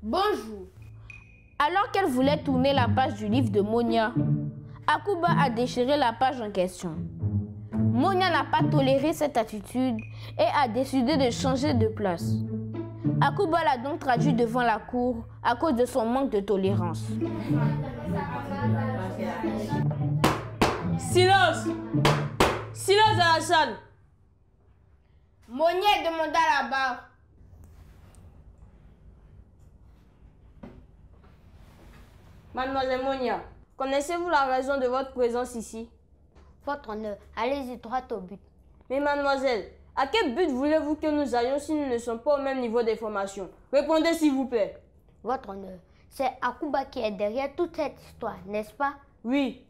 Bonjour. Alors qu'elle voulait tourner la page du livre de Monia, Akuba a déchiré la page en question. Monia n'a pas toléré cette attitude et a décidé de changer de place. Akuba l'a donc traduit devant la cour à cause de son manque de tolérance. Silence! Silence dans la salle! Monia est demandé à la barre. Mademoiselle Monia, connaissez-vous la raison de votre présence ici? Votre honneur, allez-y droit au but. Mais mademoiselle, à quel but voulez-vous que nous allions si nous ne sommes pas au même niveau d'information? Répondez s'il vous plaît. Votre honneur, c'est Akuba qui est derrière toute cette histoire, n'est-ce pas? Oui.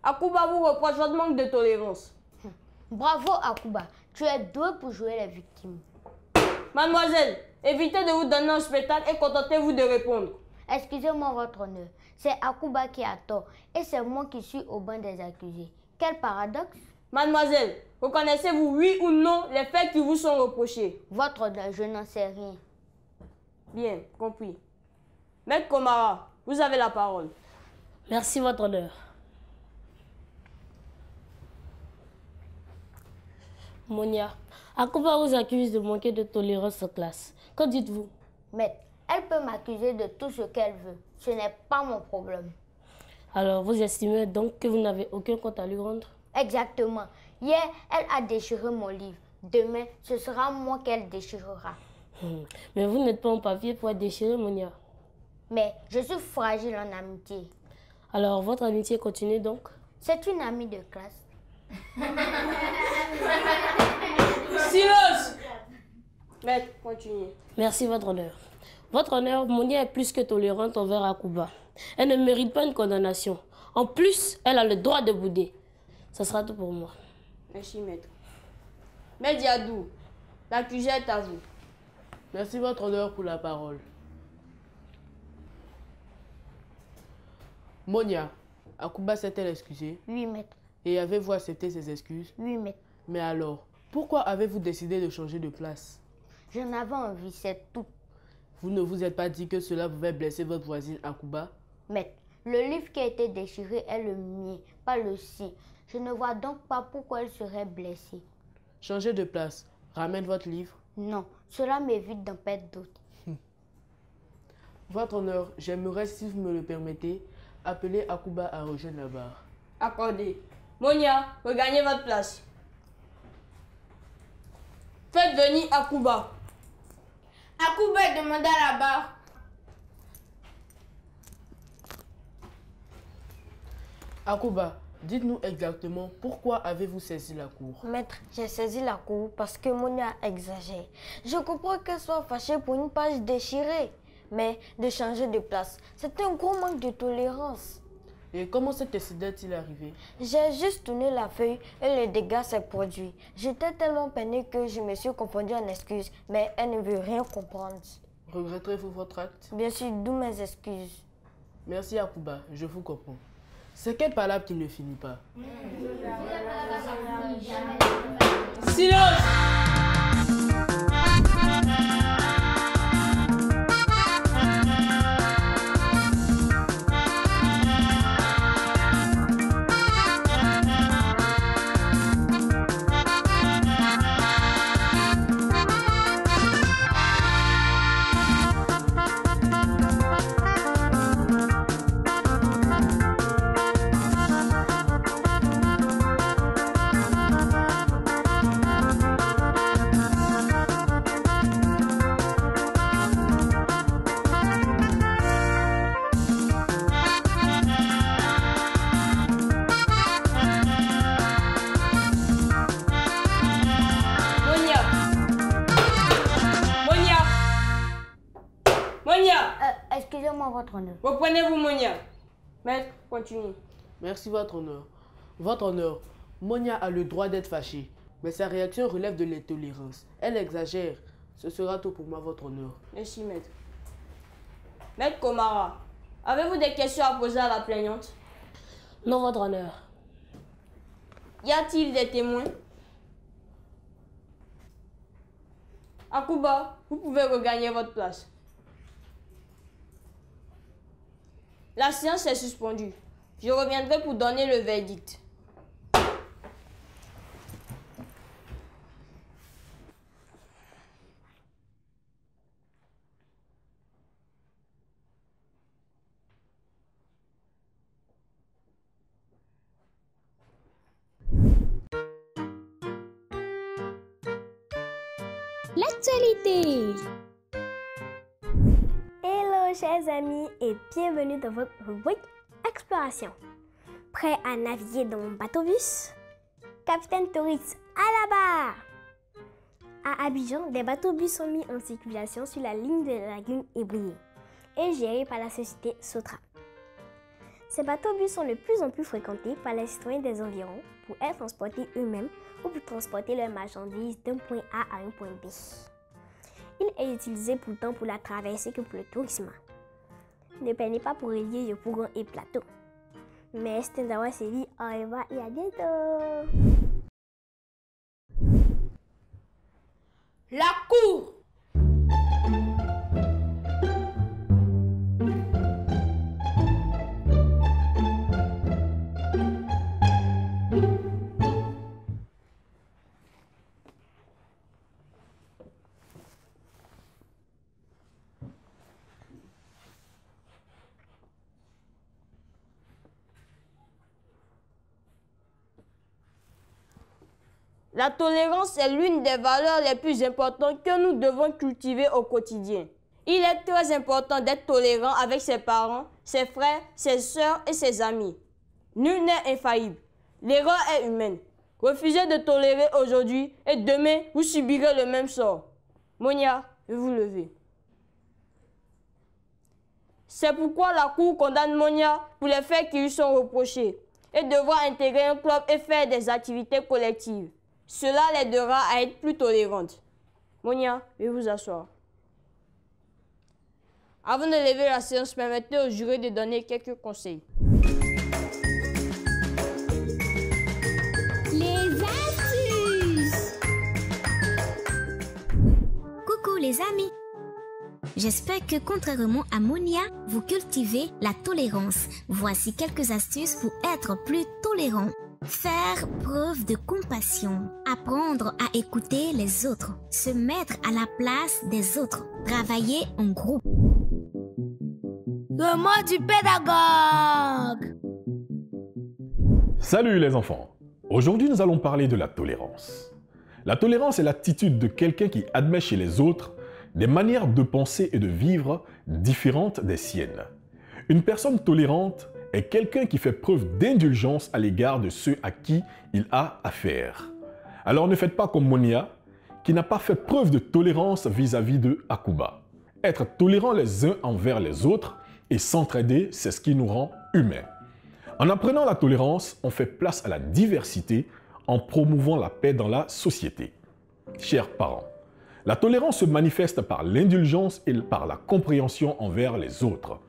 Akuba vous reproche votre manque de tolérance. Bravo Akuba, tu es doué pour jouer les victimes. Mademoiselle, évitez de vous donner un spectacle et contentez-vous de répondre. Excusez-moi votre honneur, c'est Akuba qui a tort et c'est moi qui suis au banc des accusés. Quel paradoxe! Mademoiselle, reconnaissez-vous oui ou non les faits qui vous sont reprochés? Votre honneur, je n'en sais rien. Bien, compris. Maître Komara, vous avez la parole. Merci votre honneur. Monia, Akuba vous accuse de manquer de tolérance en classe. Qu'en dites-vous? Maître, elle peut m'accuser de tout ce qu'elle veut. Ce n'est pas mon problème. Alors, vous estimez donc que vous n'avez aucun compte à lui rendre? Exactement. Hier, elle a déchiré mon livre. Demain, ce sera moi qu'elle déchirera. Mais vous n'êtes pas en papier pour être déchiré, Monia. Mais je suis fragile en amitié. Alors, votre amitié continue donc? C'est une amie de classe. Silence! Maître, continuez. Merci, votre honneur. Votre honneur, Monia est plus que tolérante envers Akuba. Elle ne mérite pas une condamnation. En plus, elle a le droit de bouder. Ça sera tout pour moi. Merci, maître. Maître Diadou, l'accusé est à vous. Merci, votre honneur, pour la parole. Monia, Akuba s'est-elle excusée? Oui, maître. Et avez-vous accepté ses excuses? Oui, maître. Mais alors, pourquoi avez-vous décidé de changer de place? J'en avais envie, c'est tout. Vous ne vous êtes pas dit que cela pouvait blesser votre voisine Akuba? Maître, le livre qui a été déchiré est le mien, pas le sien. Je ne vois donc pas pourquoi elle serait blessée. Changez de place. Ramène votre livre. Non, cela m'évite d'en perdre d'autres. Votre honneur, j'aimerais, si vous me le permettez, appeler Akuba à rejoindre la barre. Accordé. Monia, regagnez votre place. Faites venir Akuba. Akuba est demandé à la barre. Akuba, dites-nous exactement pourquoi avez-vous saisi la cour? Maître, j'ai saisi la cour parce que Monia exagère. Je comprends qu'elle soit fâchée pour une page déchirée, mais de changer de place, c'est un gros manque de tolérance. Et comment cet incident est-il arrivé? J'ai juste tourné la feuille et le dégât s'est produit. J'étais tellement peinée que je me suis confondue en excuses, mais elle ne veut rien comprendre. Regretterez-vous votre acte? Bien sûr, d'où mes excuses. Merci Akuba, je vous comprends. C'est quelle palabre qui ne finit pas? Silence! Excusez-moi, votre honneur. Reprenez-vous, Monia. Maître, continuez. Merci votre honneur. Votre honneur, Monia a le droit d'être fâchée, mais sa réaction relève de l'intolérance. Elle exagère. Ce sera tout pour moi, votre honneur. Merci, maître. Maître Komara, avez-vous des questions à poser à la plaignante? Non, votre honneur. Y a-t-il des témoins? Akuba, vous pouvez regagner votre place. La séance est suspendue. Je reviendrai pour donner le verdict. L'actualité. Hello chers amis et bienvenue dans votre rubrique Exploration. Prêt à naviguer dans mon bateau-bus? Capitaine Tourix à la barre! À Abidjan, des bateaux-bus sont mis en circulation sur la ligne de la lagune Ébrié et gérés par la société Sotra. Ces bateaux-bus sont de plus en plus fréquentés par les citoyens des environs pour être transportés eux-mêmes ou pour transporter leurs marchandises d'un point A à un point B. Il est utilisé pourtant pour la traversée que pour le tourisme. Ne peinez pas pour relier Yopougon et Plateau. Merci d'avoir suivi, au revoir et à bientôt. La cour. La tolérance est l'une des valeurs les plus importantes que nous devons cultiver au quotidien. Il est très important d'être tolérant avec ses parents, ses frères, ses sœurs et ses amis. Nul n'est infaillible. L'erreur est humaine. Refusez de tolérer aujourd'hui et demain, vous subirez le même sort. Monia, veuillez vous lever. C'est pourquoi la Cour condamne Monia pour les faits qui lui sont reprochés et devoir intégrer un club et faire des activités collectives. Cela l'aidera à être plus tolérante. Monia, veuillez vous asseoir. Avant de lever la séance, permettez au jury de donner quelques conseils. Les astuces. Coucou les amis. J'espère que contrairement à Monia, vous cultivez la tolérance. Voici quelques astuces pour être plus tolérant. Faire preuve de compassion, apprendre à écouter les autres, se mettre à la place des autres, travailler en groupe. Le mot du pédagogue. Salut les enfants! Aujourd'hui nous allons parler de la tolérance. La tolérance est l'attitude de quelqu'un qui admet chez les autres des manières de penser et de vivre différentes des siennes. Une personne tolérante est quelqu'un qui fait preuve d'indulgence à l'égard de ceux à qui il a affaire. Alors ne faites pas comme Monia, qui n'a pas fait preuve de tolérance vis-à-vis de Akuba. Être tolérant les uns envers les autres et s'entraider, c'est ce qui nous rend humains. En apprenant la tolérance, on fait place à la diversité en promouvant la paix dans la société. Chers parents, la tolérance se manifeste par l'indulgence et par la compréhension envers les autres.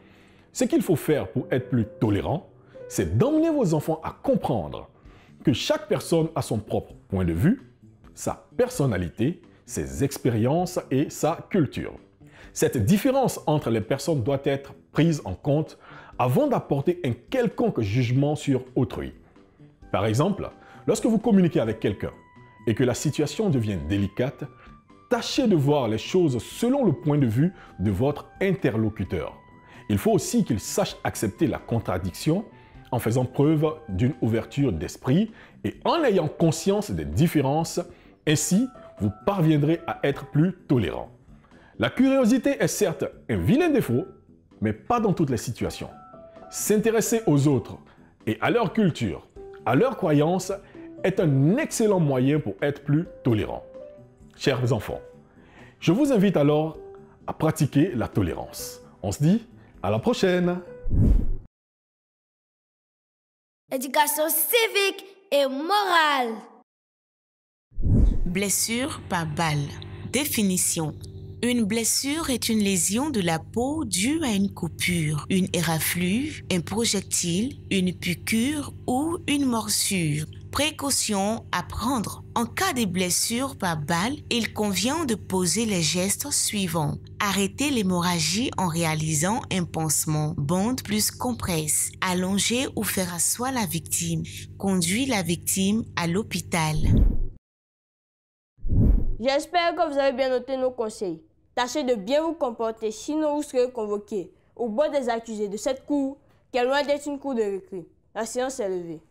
Ce qu'il faut faire pour être plus tolérant, c'est d'emmener vos enfants à comprendre que chaque personne a son propre point de vue, sa personnalité, ses expériences et sa culture. Cette différence entre les personnes doit être prise en compte avant d'apporter un quelconque jugement sur autrui. Par exemple, lorsque vous communiquez avec quelqu'un et que la situation devient délicate, tâchez de voir les choses selon le point de vue de votre interlocuteur. Il faut aussi qu'il sache accepter la contradiction en faisant preuve d'une ouverture d'esprit et en ayant conscience des différences. Ainsi, vous parviendrez à être plus tolérant. La curiosité est certes un vilain défaut, mais pas dans toutes les situations. S'intéresser aux autres et à leur culture, à leurs croyances, est un excellent moyen pour être plus tolérant. Chers enfants, je vous invite alors à pratiquer la tolérance. On se dit à la prochaine! Éducation civique et morale. Blessure par balle. Définition. Une blessure est une lésion de la peau due à une coupure, une éraflure, un projectile, une piqûre ou une morsure. Précautions à prendre. En cas de blessure par balle, il convient de poser les gestes suivants. Arrêter l'hémorragie en réalisant un pansement, bande plus compresse, allonger ou faire asseoir la victime, conduire la victime à l'hôpital. J'espère que vous avez bien noté nos conseils. Tâchez de bien vous comporter, sinon vous serez convoqué au bord des accusés de cette cour, qui est loin d'être une cour de récré. La séance est levée.